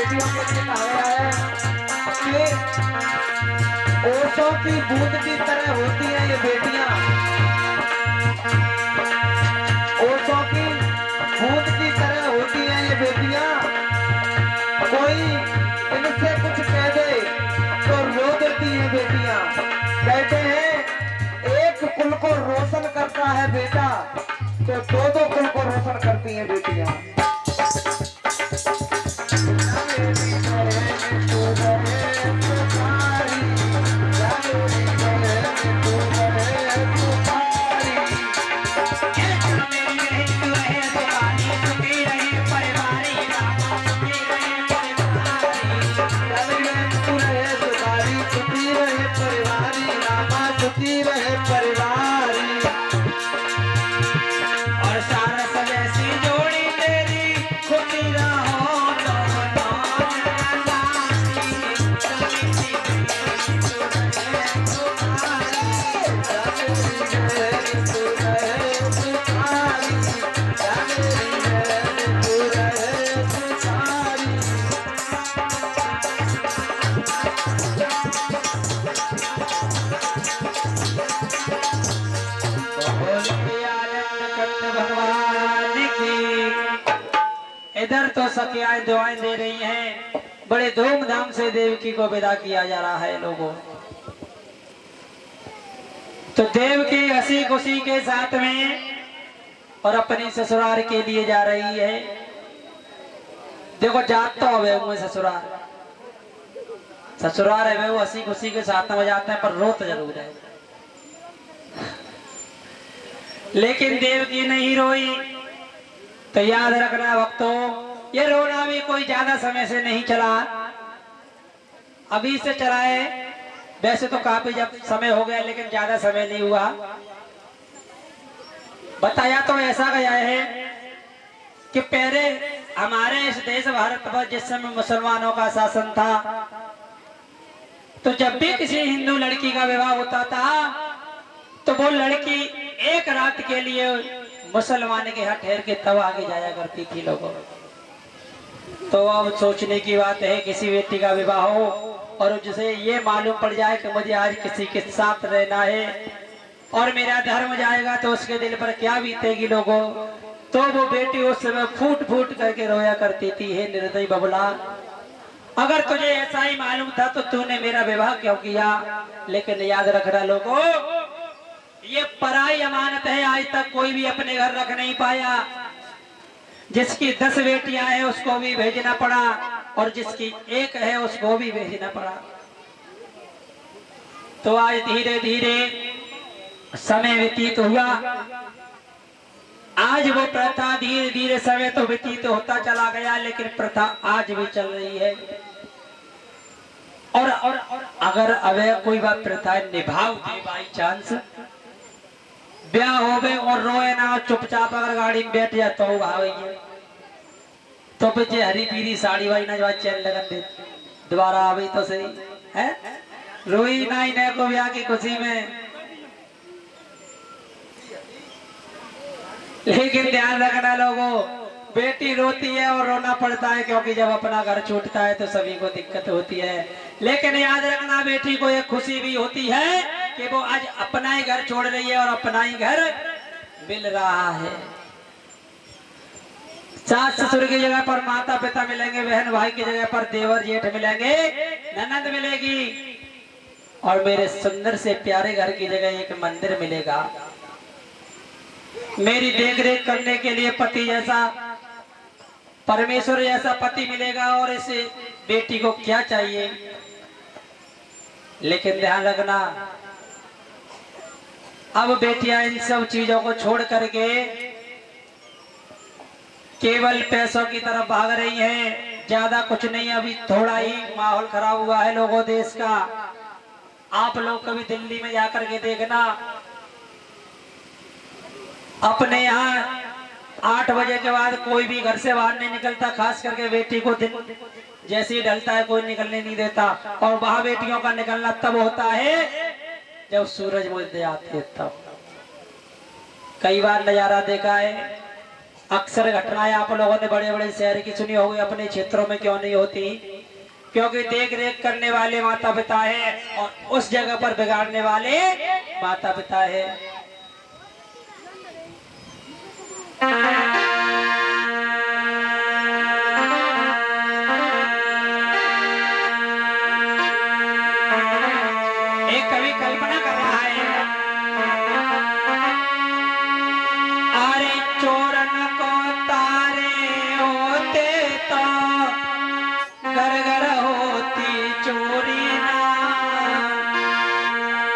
बेटियों के लिए कहा गया है कि ओशों की बूंद की तरह होती हैं ये बेटियां, ओशों की बूंद की तरह होती हैं ये बेटियां। कोई इनसे कुछ कह दे तो रो देती हैं बेटियां। कहते हैं एक कुल को रोशन करता है बेटा तो दो दो कुल को रोशन करती हैं बेटियां। इधर तो सखियाएं दुआएं दे रही हैं, बड़े धूमधाम से देवकी को विदा किया जा रहा है लोगों। तो देवकी हंसी खुशी के साथ में और अपनी ससुराल के लिए जा रही है। देखो जात तो हवे हुए ससुराल, ससुराल है वो हंसी खुशी के साथ में जाते हैं, पर रोत जरूर है। लेकिन देवकी नहीं रोई। तो याद रखना भक्तों, ये रोना भी कोई ज्यादा समय से नहीं चला, अभी से चला है। वैसे तो काफी जब समय हो गया, लेकिन ज्यादा समय नहीं हुआ। बताया तो ऐसा गया है कि पहले हमारे इस देश भारत पर जिस समय मुसलमानों का शासन था, तो जब भी किसी हिंदू लड़की का विवाह होता था तो वो लड़की एक रात के लिए मुसलमान के यहाँ ठहर के तब आगे जाया करती थी लोगों। तो अब सोचने की बात है, किसी बेटी का विवाह हो और जिसे ये मालूम पड़ जाए कि मुझे आज किसी के साथ रहना है और मेरा धर्म जाएगा, तो उसके दिल पर क्या बीतेगी लोगों। तो वो बेटी उस समय फूट फूट करके रोया करती थी, हे निर्दयी बबुला, अगर तुझे ऐसा ही मालूम था तो तूने मेरा विवाह क्यों किया। लेकिन याद रखना लोगों, ये पराई अमानत है, आज तक कोई भी अपने घर रख नहीं पाया। जिसकी 10 बेटियां हैं उसको भी भेजना पड़ा और जिसकी एक है उसको भी भेजना पड़ा। तो आज धीरे धीरे समय व्यतीत हुआ, आज वो प्रथा धीरे धीरे समय तो व्यतीत होता चला गया, लेकिन प्रथा आज भी चल रही है। और अगर अवय कोई बात प्रथा निभाव दे बाई चांस, ब्याह हो गए और रोए ना, चुपचाप अगर गाड़ी में बैठ जाए तो भाई तो पीछे हरी पीरी साड़ी वाई ना, जो चैन लगन दे दोबारा आ गई तो सही है, रोई ना ही न को ब्याह की खुशी में। लेकिन ध्यान रखना लोगों, बेटी रोती है और रोना पड़ता है, क्योंकि जब अपना घर छूटता है तो सभी को दिक्कत होती है। लेकिन याद रखना, बेटी को एक खुशी भी होती है कि वो आज अपना ही घर छोड़ रही है और अपना ही घर मिल रहा है। सास ससुर की जगह पर माता पिता मिलेंगे, बहन भाई की जगह पर देवर जेठ मिलेंगे, ननद मिलेगी, और मेरे सुंदर से प्यारे घर की जगह एक मंदिर मिलेगा। मेरी देख रेख करने के लिए पति जैसा, परमेश्वर जैसा पति मिलेगा, और इस बेटी को क्या चाहिए। लेकिन ध्यान रखना, अब बेटियां इन सब चीजों को छोड़ करके केवल पैसों की तरफ भाग रही हैं। ज्यादा कुछ नहीं, अभी थोड़ा ही माहौल खराब हुआ है लोगों देश का। आप लोग कभी दिल्ली में जाकर के देखना, अपने यहाँ 8 बजे के बाद कोई भी घर से बाहर नहीं निकलता, खास करके बेटी को दिन जैसे ही ढलता है कोई निकलने नहीं देता। और वहां बेटियों का निकलना तब होता है जब सूरज मुझ जाते, तब कई बार नजारा देखा है। अक्सर घटनाएं आप लोगों ने बड़े बड़े शहर की सुनी होगी, अपने क्षेत्रों में क्यों नहीं होती? क्योंकि देख रेख करने वाले माता पिता है और उस जगह पर बिगाड़ने वाले माता पिता है। एक कवि कल्पना कर रहा है, अरे चोरन को तारे होते तो घर घर होती चोरी ना,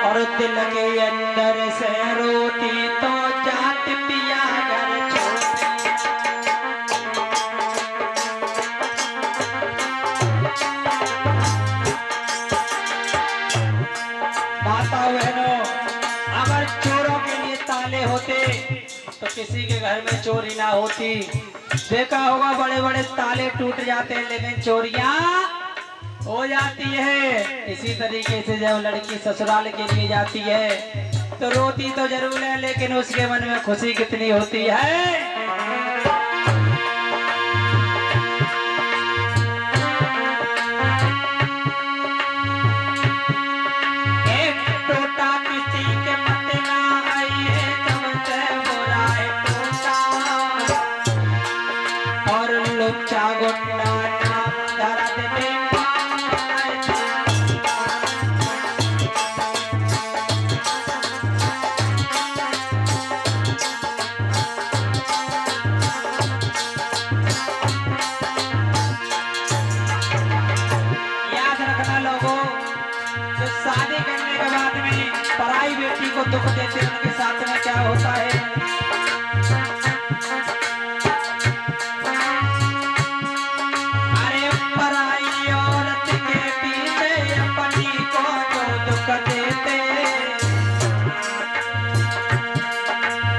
और दिल के अंदर से रोती तो जात पिया घर छोड़ी। माता बहनों, अगर चोरों के लिए ताले होते तो किसी के घर में चोरी ना होती। देखा होगा बड़े बड़े ताले टूट जाते हैं लेकिन चोरियां हो जाती है। इसी तरीके से जब लड़की ससुराल के लिए जाती है तो रोती तो जरूर है लेकिन उसके मन में खुशी कितनी होती है। एक टोटा किसी के मत ना आई है, जब से बुरा है टोटा, और लुच्चा गुंडा नाम धरा दे। शादी करने के बाद में पराई बेटी को दुख देते हैं, उनके साथ में क्या होता है? अरे पराई औरत के पीछे अपनी को जो दुख देते,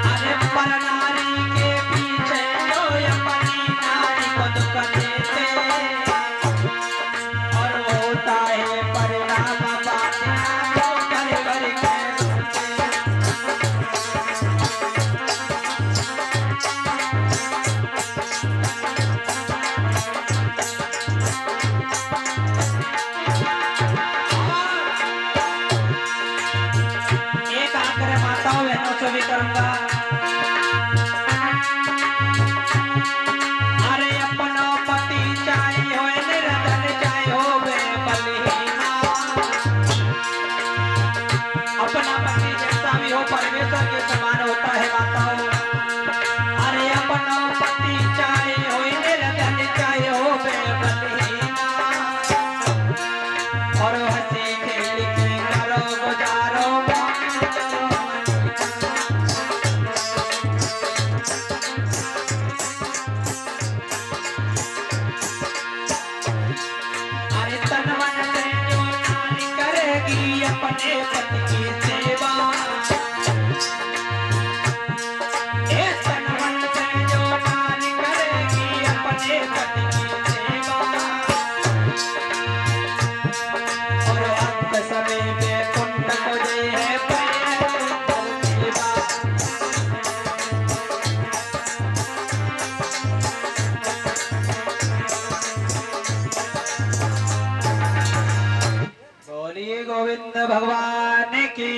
अरे पर नारी के पीछे जो अपनी नारी को दुख देते, और होता है परिणाम करूंगा। अरे अपना पति चाहे हो निर्धन चाहे हो बेबलहीना, अपना पति जैसा भी हो परमेश्वर के समान होता है माताओं। अरे अपना पति चाहे हो निर्धन चाहे हो बेबलहीना, और हंसी खेल के करो गुजारो। अपने पति की सेवा, एक तन से जो नारी करेगी अपने पति की सेवा, और अंत समय में कुंड को दे है गोविंद भगवान की।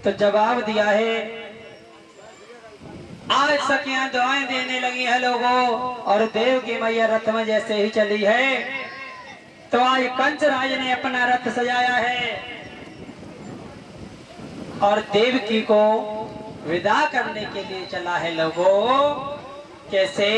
तो जवाब दिया है, आज सखियां दुआएं देने लगी है लोगों, और देव की मैया रथ में जैसे ही चली है तो आज कंचराज ने अपना रथ सजाया है और देवकी को विदा करने के लिए चला है लोगों। कैसे?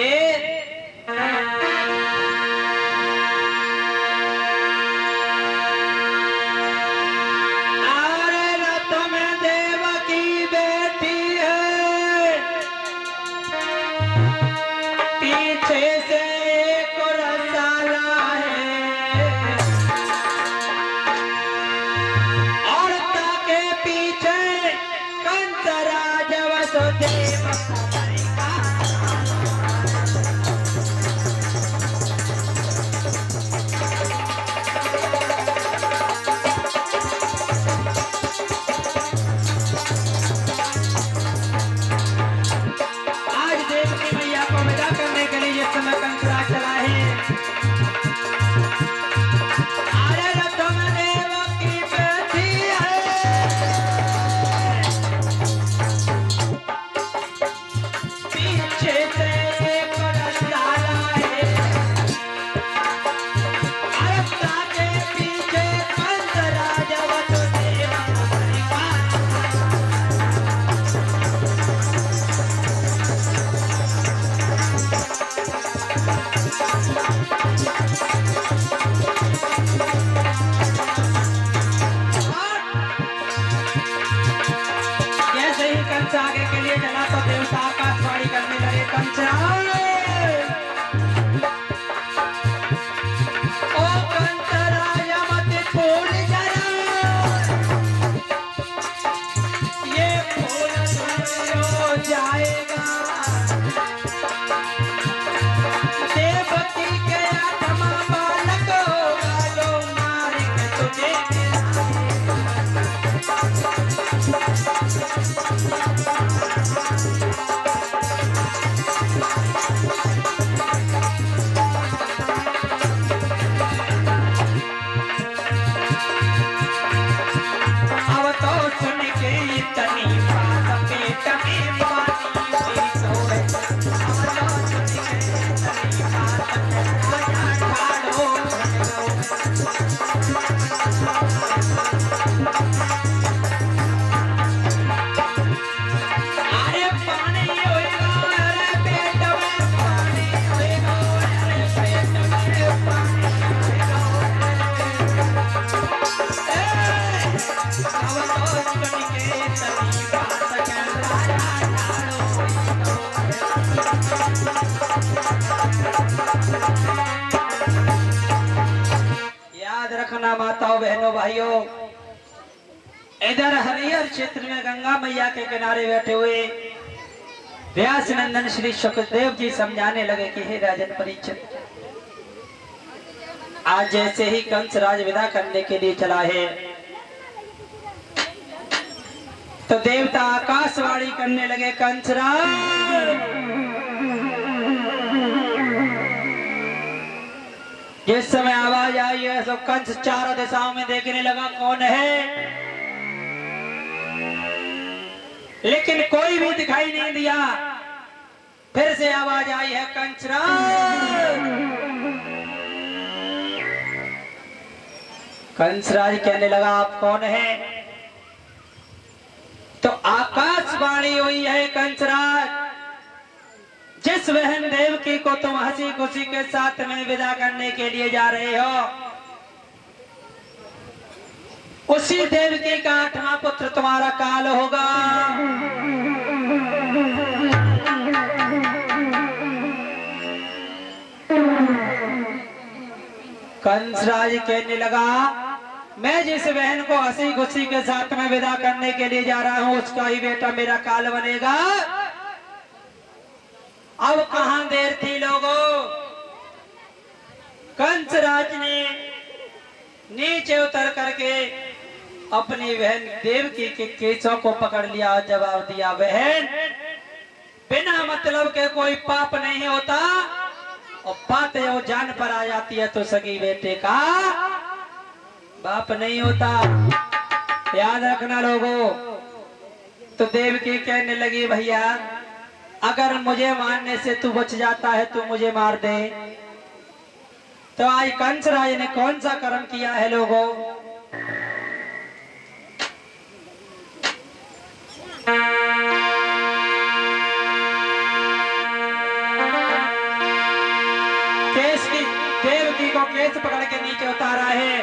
जैसे ही कंस आगे के लिए चला तो देवता आकाशवाणी करने लगे, कंचरा ओ कंचराय मत फूल जरा, ये फूल हो जाएगा, देवकी के आत्मा बालक होगा जो मार के तुझे अब तो सुन के इतनी बात पेट में पानी सोए, अब तो सुन के इतनी बात आया ठाड़ो, अरे पानी होएगा, अरे पेट में पानी होएगा, अरे पेट में पानी होएगा, अब तो सुन के इतनी बात आया ठाड़ो। याद रखना माताओं बहनों भाइयों, इधर हरिहर क्षेत्र में गंगा मैया के किनारे बैठे हुए व्यास नंदन श्री सुखदेव जी समझाने लगे कि हे राजन परीक्षित, आज जैसे ही कंस राज विदा करने के लिए चला है तो देवता आकाशवाणी करने लगे, कंस राज जिस समय आवाज आई है तो कंस चारों दिशाओं में देखने लगा कौन है, लेकिन कोई भी दिखाई नहीं दिया। फिर से आवाज आई है, कंसराज। कंसराज कहने लगा आप कौन हैं? तो आकाशवाणी हुई है, कंसराज जिस बहन देवकी को तुम हंसी खुशी के साथ में विदा करने के लिए जा रहे हो, उसी देवकी का 8वां पुत्र तुम्हारा काल होगा। कंसराज कहने लगा मैं जिस बहन को हंसी खुशी के साथ में विदा करने के लिए जा रहा हूं उसका ही बेटा मेरा काल बनेगा। अब कहां देर थी लोगों, कंसराज ने नीचे उतर करके अपनी बहन देवकी के केसों को पकड़ लिया और जवाब दिया, बहन बिना मतलब के कोई पाप नहीं होता और बात वो जान पर आ जाती है तो सगी बेटे का बाप नहीं होता, याद रखना लोगों। तो देवकी कहने लगी भैया अगर मुझे मारने से तू बच जाता है तो मुझे मार दे। तो आज कंसराज ने कौन सा कर्म किया है लोगों, देवकी को केस पकड़ के नीचे उतारा है।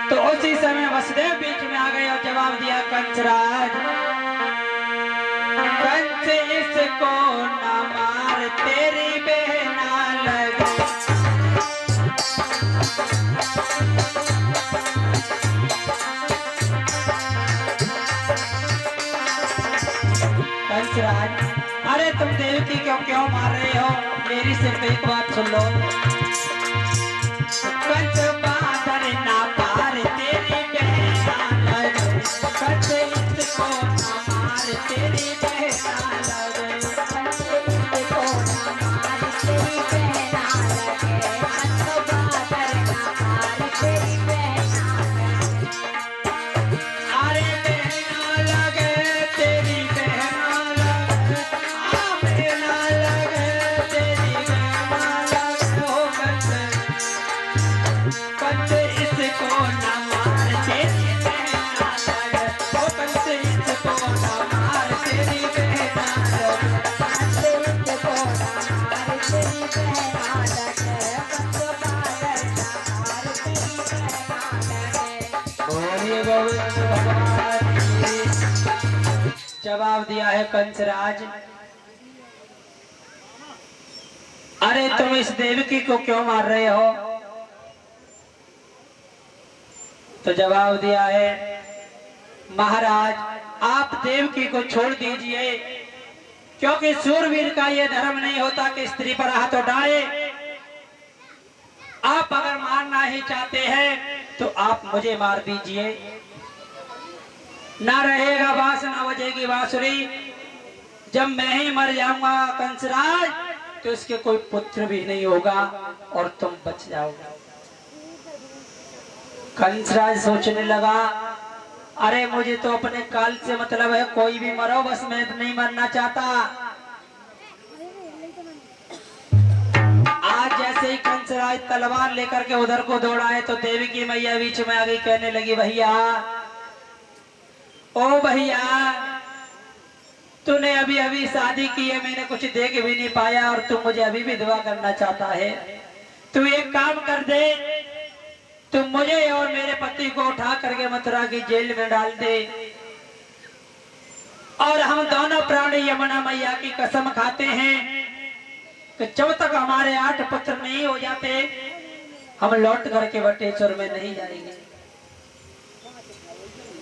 तो उसी समय वसुदेव बीच में आ गए और जवाब दिया, कंसराज कंस इसको न मार तेरी बहना लगे। कंसराज अरे तुम देवकी को क्यों मार रहे हो, मेरी सिर्फ एक बात सुन लो। कंस बादल ना पार तेरी बहना लगे, कंस इसको ना मार तेरी बहना लगे, इसको ना मार तेरी बहना लगे, कंस बादल ना पार तेरी बहना लगे। अरे बहना लगे तेरी बहना लगे, बहना लगे तेरी बहना लगे, हो कंस इसको न मार तेरी बहना लगे, हो कंस इसको न मार तेरी बहना लगे, कंस इसको न मार तेरी बहना गोविंद भगवान की। जवाब दिया है कंसराज, अरे तुम इस देवकी को क्यों मार रहे हो? तो जवाब दिया है, महाराज आप देवकी को छोड़ दीजिए, क्योंकि सूरवीर का यह धर्म नहीं होता कि स्त्री पर हाथ उठाए। आप अगर मारना ही चाहते हैं तो आप मुझे मार दीजिए, ना रहेगा बांस ना बजेगी बांसुरी। जब मैं ही मर जाऊंगा कंसराज तो इसके कोई पुत्र भी नहीं होगा और तुम बच जाओगे। कंसराज सोचने लगा, अरे मुझे तो अपने काल से मतलब है, कोई भी मरो बस मैं नहीं मरना चाहता। आज जैसे ही कंसराज तलवार लेकर के उधर को दौड़ा है तो देवी की मैया बीच में आ गई, कहने लगी, भैया ओ भैया, तूने अभी अभी शादी की है, मैंने कुछ देख भी नहीं पाया और तू मुझे अभी विधवा करना चाहता है। तू एक काम कर दे, तू मुझे और मेरे पति को उठा करके मथुरा की जेल में डाल दे और हम दोनों प्राणी यमुना मैया की कसम खाते हैं कि जब तक हमारे 8 पुत्र नहीं हो जाते हम लौट करके बटेश्वर में नहीं जाएंगे।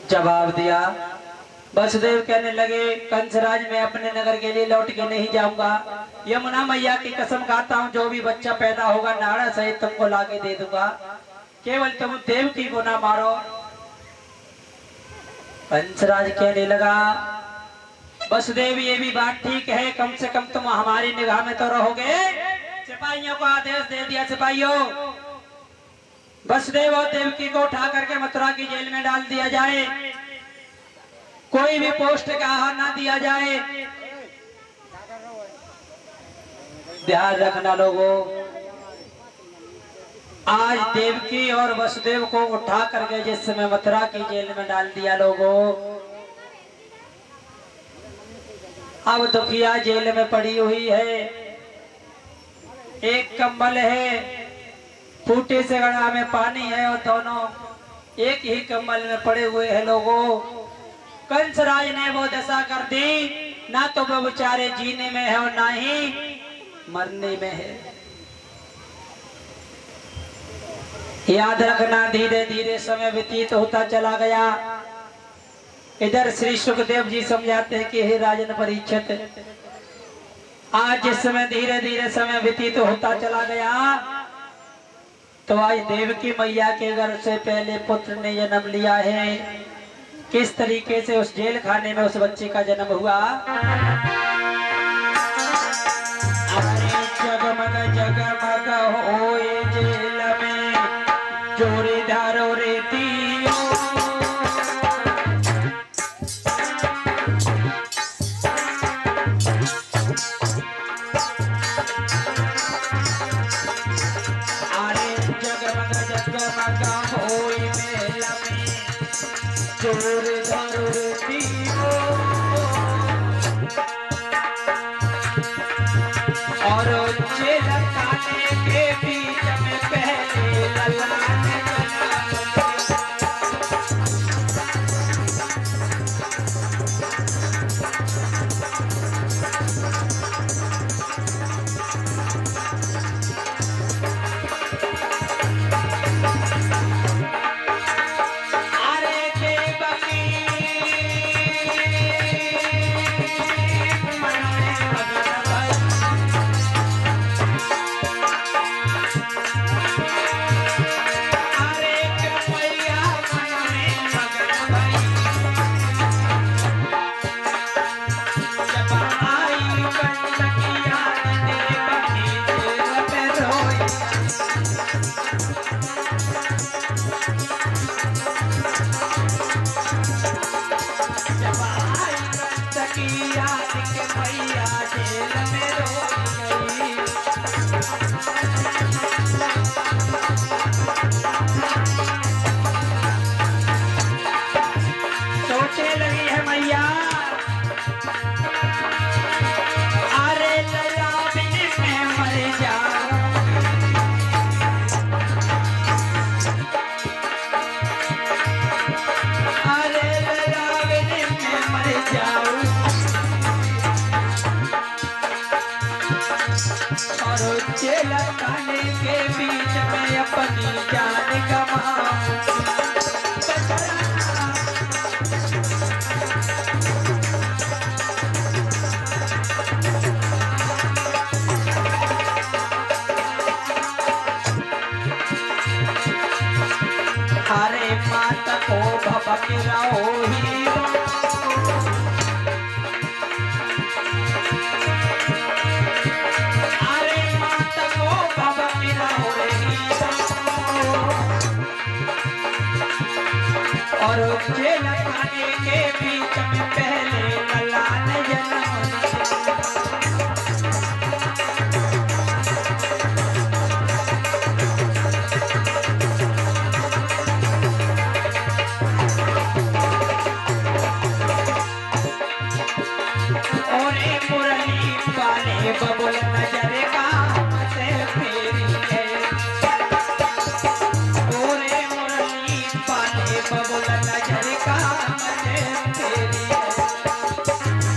जवाब दिया, वसुदेव कहने लगे, कंसराज मैं अपने नगर के लिए लौट के नहीं जाऊंगा, यमुना मैया की कसम खाता हूँ जो भी बच्चा पैदा होगा नाड़ा सहित तुमको लाके दे दूंगा, केवल तुम देवकी को ना मारो। कंसराज कहने लगा, वसुदेव ये भी बात ठीक है, कम से कम तुम हमारी निगाह में तो रहोगे। सिपाहियों को आदेश दे दिया, सिपाहियों वसुदेव और देवकी को उठा करके मथुरा की जेल में डाल दिया जाए, कोई भी पोस्ट का आहार ना दिया जाए। ध्यान रखना लोगों, आज देवकी और वसुदेव को उठा करके जिस समय मथुरा की जेल में डाल दिया लोगों, अब दुखिया जेल में पड़ी हुई है, एक कंबल है, फूटे से गड़ा में पानी है और दोनों एक ही कंबल में पड़े हुए हैं लोगों। कंसराज ने वो दशा कर दी, ना तो वो बेचारे जीने में है और ना ही मरने में है। याद रखना, धीरे धीरे समय व्यतीत होता चला गया। इधर श्री सुखदेव जी समझाते हैं कि हे राजन परीक्षित, आज जिस समय धीरे धीरे समय व्यतीत होता चला गया तो आज देवकी मैया के गर्भ से पहले पुत्र ने जन्म लिया है। किस तरीके से उस जेल खाने में उस बच्चे का जन्म हुआ। जगमग जगमग होए जेल में जोरे धारो रेतियो, अरे जगमग जगमग होए मेल में जोरे धारो रेतियो, और जेल खाने के बीच में पहले ललाट अरे देवकी को भबक रहो हीरो अरे मात को भबक रहो हीरो और जेल खाने के बीच में पहले ललान जन्म बबुल नजर का से फेरी है पूरे मुरली पाले बबुल नजर का से फेरी है